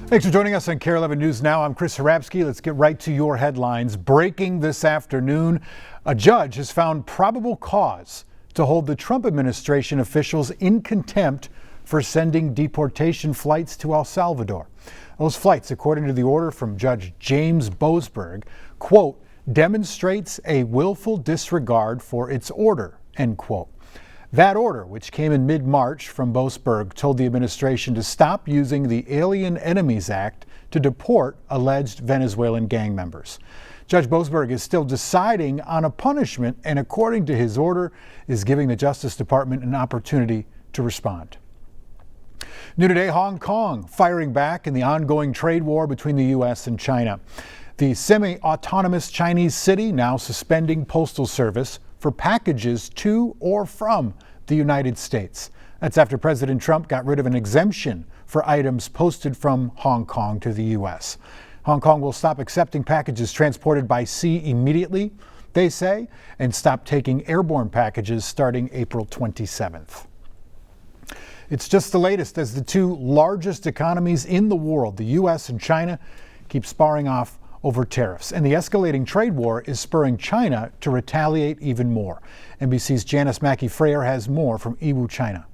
Thanks for joining us on KARE 11 News Now. I'm Chris Harapsky. Let's get right to your headlines. Breaking this afternoon, a judge has found probable cause to hold the Trump administration officials in contempt for sending deportation flights to El Salvador. Those flights, according to the order from Judge James Boasberg, quote, demonstrates a willful disregard for its order, end quote. That order, which came in mid-March from Boasberg, told the administration to stop using the Alien Enemies Act to deport alleged Venezuelan gang members. Judge Boasberg is still deciding on a punishment and, according to his order, is giving the Justice Department an opportunity to respond. New today, Hong Kong firing back in the ongoing trade war between the U.S. and China. The semi-autonomous Chinese city now suspending postal service for packages to or from the United States. That's after President Trump got rid of an exemption for items posted from Hong Kong to the U.S. Hong Kong will stop accepting packages transported by sea immediately, they say, and stop taking airborne packages starting April 27th. It's just the latest as the two largest economies in the world, the U.S. and China, keep sparring off over tariffs. And the escalating trade war is spurring China to retaliate even more. NBC's Janice Mackey-Frayer has more from Yiwu, China.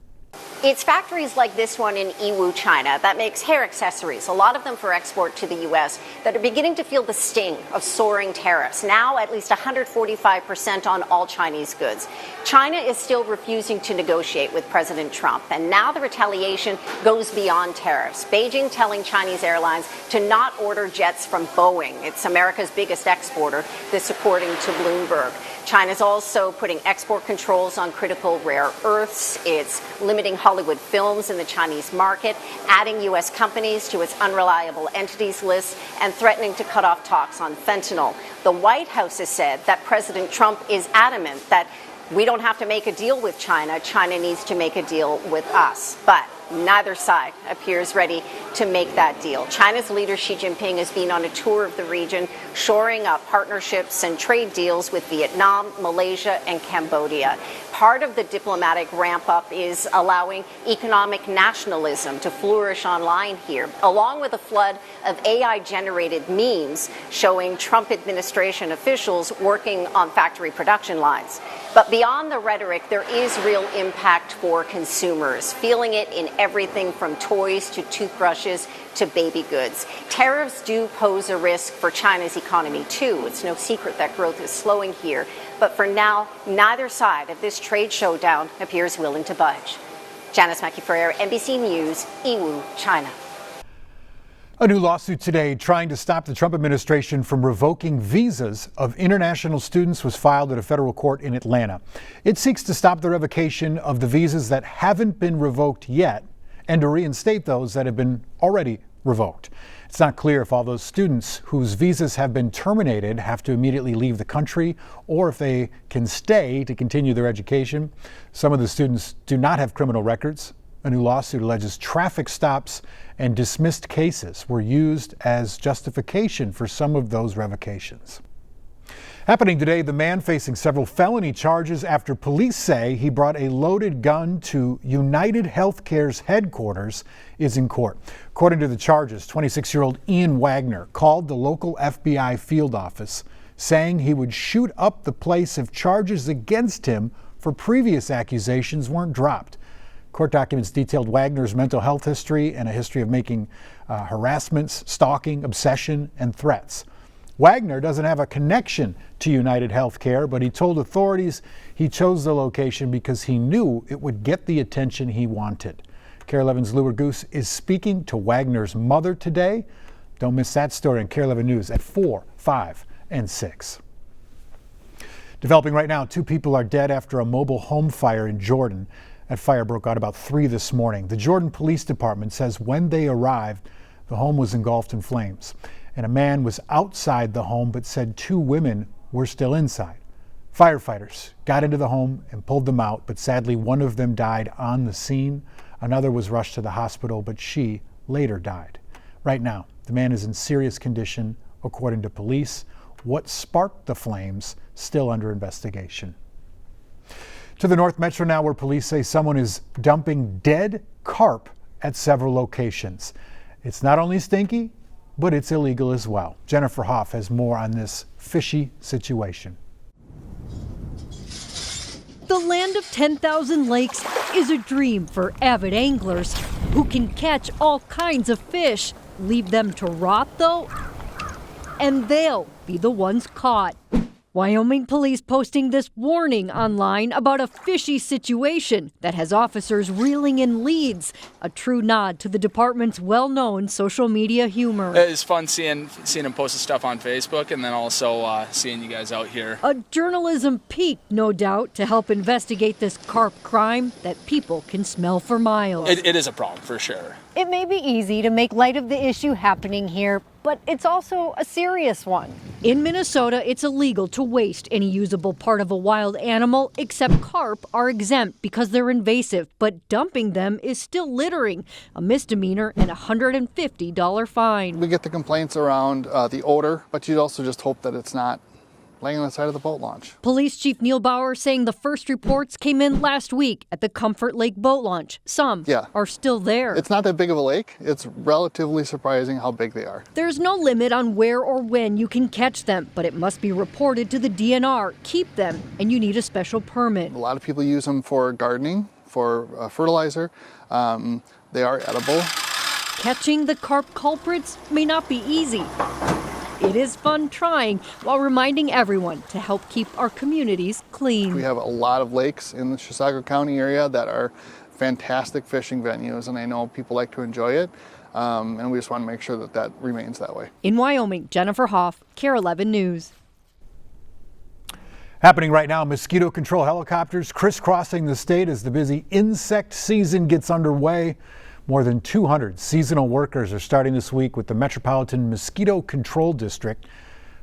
It's factories like this one in Yiwu, China, that makes hair accessories, a lot of them for export to the U.S., that are beginning to feel the sting of soaring tariffs, now at least 145% on all Chinese goods. China is still refusing to negotiate with President Trump, and now the retaliation goes beyond tariffs. Beijing telling Chinese airlines to not order jets from Boeing. It's America's biggest exporter, this according to Bloomberg. China's also putting export controls on critical rare earths. It's limiting Hollywood films in the Chinese market, adding U.S. companies to its unreliable entities list, and threatening to cut off talks on fentanyl. The White House has said that President Trump is adamant that we don't have to make a deal with China. China needs to make a deal with us. But neither side appears ready to make that deal. China's leader Xi Jinping has been on a tour of the region, shoring up partnerships and trade deals with Vietnam, Malaysia, and Cambodia. Part of the diplomatic ramp-up is allowing economic nationalism to flourish online here, along with a flood of AI-generated memes showing Trump administration officials working on factory production lines. But beyond the rhetoric, there is real impact for consumers, feeling it in everything from toys to toothbrushes to baby goods. Tariffs do pose a risk for China's economy, too. It's no secret that growth is slowing here. But for now, neither side of this trade showdown appears willing to budge. Janice Mackey-Frayer, NBC News, Yiwu, China. A new lawsuit today trying to stop the Trump administration from revoking visas of international students was filed at a federal court in Atlanta. It seeks to stop the revocation of the visas that haven't been revoked yet and to reinstate those that have been already revoked. It's not clear if all those students whose visas have been terminated have to immediately leave the country or if they can stay to continue their education. Some of the students do not have criminal records. A new lawsuit alleges traffic stops and dismissed cases were used as justification for some of those revocations. Happening today, the man facing several felony charges after police say he brought a loaded gun to United Healthcare's headquarters is in court. According to the charges, 26-year-old Ian Wagner called the local FBI field office saying he would shoot up the place if charges against him for previous accusations weren't dropped. Court documents detailed Wagner's mental health history and a history of making harassments, stalking, obsession, and threats. Wagner doesn't have a connection to United Healthcare, but he told authorities he chose the location because he knew it would get the attention he wanted. KARE 11's Lou Goose is speaking to Wagner's mother today. Don't miss that story on KARE 11 News at 4, 5, and 6. Developing right now, 2 people are dead after a mobile home fire in Jordan. That fire broke out about 3 this morning. The Jordan Police Department says when they arrived, the home was engulfed in flames. And a man was outside the home but said 2 women were still inside. Firefighters got into the home and pulled them out, but sadly one of them died on the scene. Another was rushed to the hospital, but she later died. Right now, the man is in serious condition, according to police. What sparked the flames still under investigation. To the North Metro now, where police say someone is dumping dead carp at several locations. It's not only stinky, but it's illegal as well. Jennifer Hoff has more on this fishy situation. The land of 10,000 lakes is a dream for avid anglers who can catch all kinds of fish. Leave them to rot, though, and they'll be the ones caught. Wyoming police posting this warning online about a fishy situation that has officers reeling in leads, a true nod to the department's well-known social media humor. It's fun seeing him post the stuff on Facebook, and then also seeing you guys out here. A journalism peak, no doubt, to help investigate this carp crime that people can smell for miles. It is a problem, for sure. It may be easy to make light of the issue happening here, but it's also a serious one. In Minnesota, it's illegal to waste any usable part of a wild animal, except carp are exempt because they're invasive, but dumping them is still littering, a misdemeanor and a $150 fine. We get the complaints around the odor, but you'd also just hope that it's not laying on the side of the boat launch. Police Chief Neil Bauer saying the first reports came in last week at the Comfort Lake boat launch. Some are still there. It's not that big of a lake. It's relatively surprising how big they are. There's no limit on where or when you can catch them, but it must be reported to the DNR. Keep them, and you need a special permit. A lot of people use them for gardening, for fertilizer. They are edible. Catching the carp culprits may not be easy. It is fun trying while reminding everyone to help keep our communities clean. We have a lot of lakes in the Chisago County area that are fantastic fishing venues, and I know people like to enjoy it, and we just want to make sure that that remains that way. In Wyoming, Jennifer Hoff, KARE 11 News. Happening right now, mosquito control helicopters crisscrossing the state as the busy insect season gets underway. More than 200 seasonal workers are starting this week with the Metropolitan Mosquito Control District.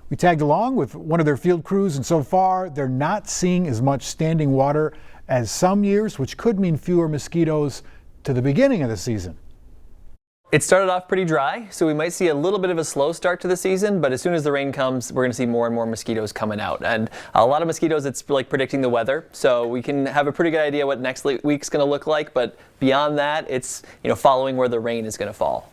We tagged along with one of their field crews, and so far they're not seeing as much standing water as some years, which could mean fewer mosquitoes to the beginning of the season. It started off pretty dry, so we might see a little bit of a slow start to the season, but as soon as the rain comes, we're going to see more and more mosquitoes coming out. And a lot of mosquitoes, it's like predicting the weather, so we can have a pretty good idea what next week's going to look like, but beyond that, it's following where the rain is going to fall.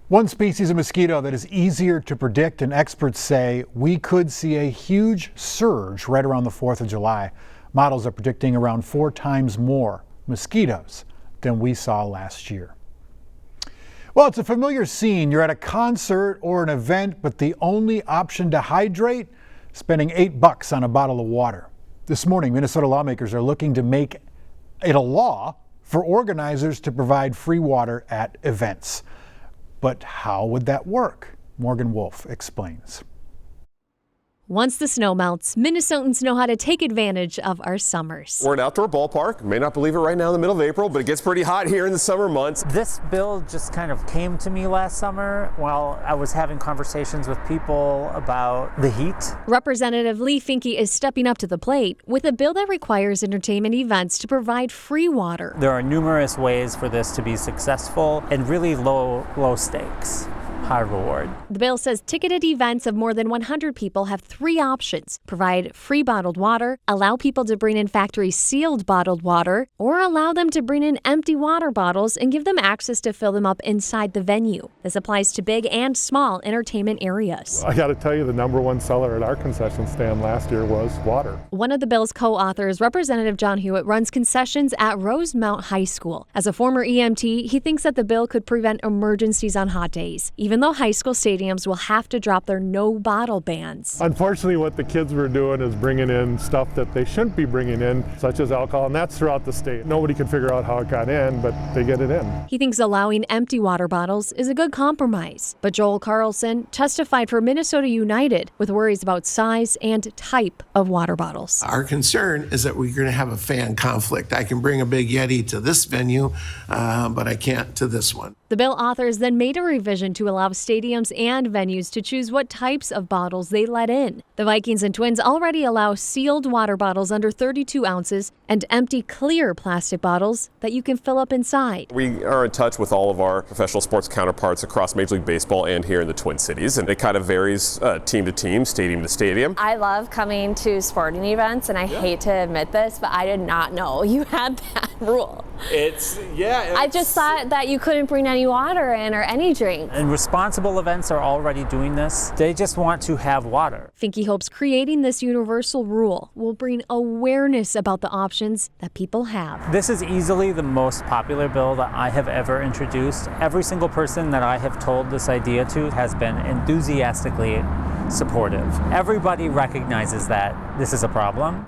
One species of mosquito that is easier to predict, and experts say we could see a huge surge right around the 4th of July. Models are predicting around 4 times more mosquitoes than we saw last year. Well, it's a familiar scene. You're at a concert or an event, but the only option to hydrate, spending $8 on a bottle of water. This morning, Minnesota lawmakers are looking to make it a law for organizers to provide free water at events. But how would that work? Morgan Wolf explains. Once the snow melts, Minnesotans know how to take advantage of our summers. We're an outdoor ballpark. You may not believe it right now in the middle of April, but it gets pretty hot here in the summer months. This bill just kind of came to me last summer while I was having conversations with people about the heat. Representative Lee Finke is stepping up to the plate with a bill that requires entertainment events to provide free water. There are numerous ways for this to be successful and really low stakes. High reward. The bill says ticketed events of more than 100 people have 3 options: provide free bottled water, allow people to bring in factory sealed bottled water, or allow them to bring in empty water bottles and give them access to fill them up inside the venue. This applies to big and small entertainment areas. I got to tell you, the #1 seller at our concession stand last year was water. One of the bill's co-authors, Representative John Hewitt, runs concessions at Rosemount High School. As a former EMT, he thinks that the bill could prevent emergencies on hot days, even though high school stadiums will have to drop their no bottle bans. Unfortunately, what the kids were doing is bringing in stuff that they shouldn't be bringing in, such as alcohol, and that's throughout the state. Nobody can figure out how it got in, but they get it in. He thinks allowing empty water bottles is a good compromise. But Joel Carlson testified for Minnesota United with worries about size and type of water bottles. Our concern is that we're going to have a fan conflict. I can bring a big Yeti to this venue, but I can't to this one. The bill authors then made a revision to allow stadiums and venues to choose what types of bottles they let in. The Vikings and Twins already allow sealed water bottles under 32 ounces and empty clear plastic bottles that you can fill up inside. We are in touch with all of our professional sports counterparts across Major League Baseball and here in the Twin Cities, and it kind of varies team to team, stadium to stadium. I love coming to sporting events, and I hate to admit this, but I did not know you had that. rule. I just thought that you couldn't bring any water in or any drink. And responsible events are already doing this. They just want to have water. Finke hopes creating this universal rule will bring awareness about the options that people have. This is easily the most popular bill that I have ever introduced. Every single person that I have told this idea to has been enthusiastically supportive. Everybody recognizes that this is a problem.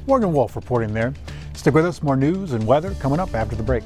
Morgan Wolf reporting there. Stick with us, more news and weather coming up after the break.